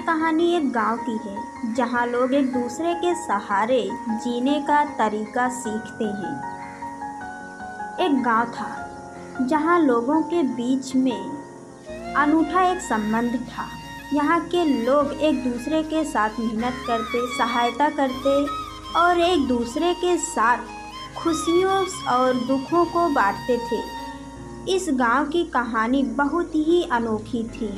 कहानी एक गांव की है जहां लोग एक दूसरे के सहारे जीने का तरीका सीखते हैं। एक गांव था जहां लोगों के बीच में अनूठा एक संबंध था। यहाँ के लोग एक दूसरे के साथ मेहनत करते, सहायता करते और एक दूसरे के साथ खुशियों और दुखों को बांटते थे। इस गांव की कहानी बहुत ही अनोखी थी।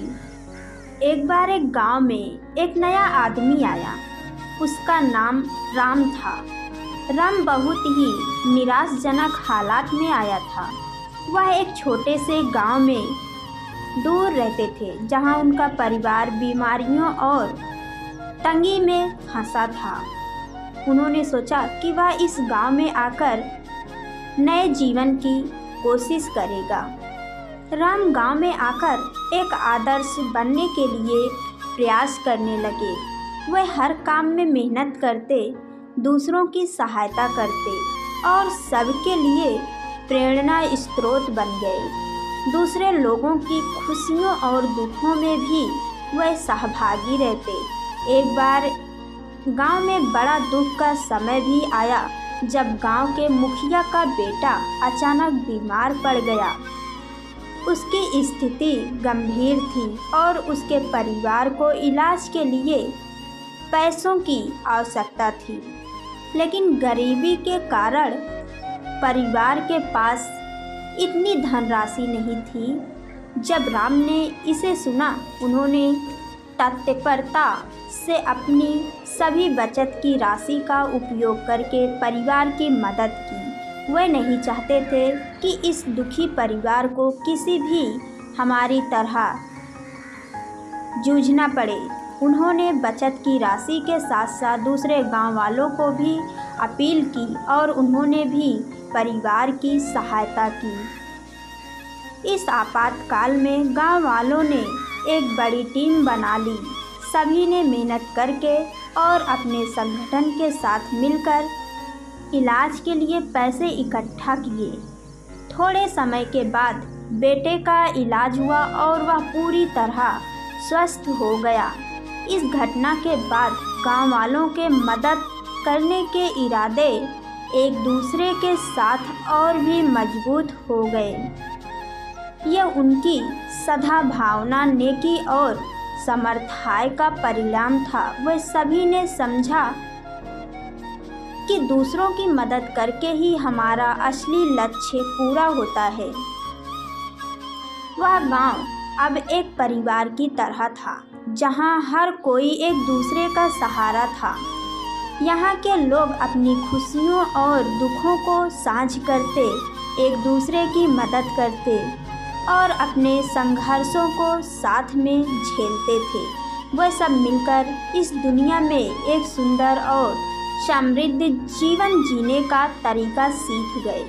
एक बार एक गांव में एक नया आदमी आया। उसका नाम राम था। राम बहुत ही निराशजनक हालात में आया था। वह एक छोटे से गांव में दूर रहते थे जहां उनका परिवार बीमारियों और तंगी में फंसा था। उन्होंने सोचा कि वह इस गांव में आकर नए जीवन की कोशिश करेगा। राम गांव में आकर एक आदर्श बनने के लिए प्रयास करने लगे। वह हर काम में मेहनत करते, दूसरों की सहायता करते और सबके लिए प्रेरणा स्रोत बन गए। दूसरे लोगों की खुशियों और दुखों में भी वह सहभागी रहते। एक बार गांव में बड़ा दुख का समय भी आया जब गांव के मुखिया का बेटा अचानक बीमार पड़ गया। उसकी स्थिति गंभीर थी और उसके परिवार को इलाज के लिए पैसों की आवश्यकता थी, लेकिन गरीबी के कारण परिवार के पास इतनी धनराशि नहीं थी। जब राम ने इसे सुना, उन्होंने तत्परता से अपनी सभी बचत की राशि का उपयोग करके परिवार की मदद की। वे नहीं चाहते थे कि इस दुखी परिवार को किसी भी हमारी तरह जूझना पड़े। उन्होंने बचत की राशि के साथ साथ दूसरे गांव वालों को भी अपील की और उन्होंने भी परिवार की सहायता की। इस आपातकाल में गांव वालों ने एक बड़ी टीम बना ली। सभी ने मेहनत करके और अपने संगठन के साथ मिलकर इलाज के लिए पैसे इकट्ठा किए। थोड़े समय के बाद बेटे का इलाज हुआ और वह पूरी तरह स्वस्थ हो गया। इस घटना के बाद गांव वालों के मदद करने के इरादे एक दूसरे के साथ और भी मजबूत हो गए। यह उनकी सदा भावना, नेकी और समर्थाय का परिणाम था। वह सभी ने समझा कि दूसरों की मदद करके ही हमारा असली लक्ष्य पूरा होता है। वह गांव अब एक परिवार की तरह था जहां हर कोई एक दूसरे का सहारा था। यहाँ के लोग अपनी खुशियों और दुखों को साझा करते, एक दूसरे की मदद करते और अपने संघर्षों को साथ में झेलते थे। वह सब मिलकर इस दुनिया में एक सुंदर और समृद्ध जीवन जीने का तरीका सीख गए।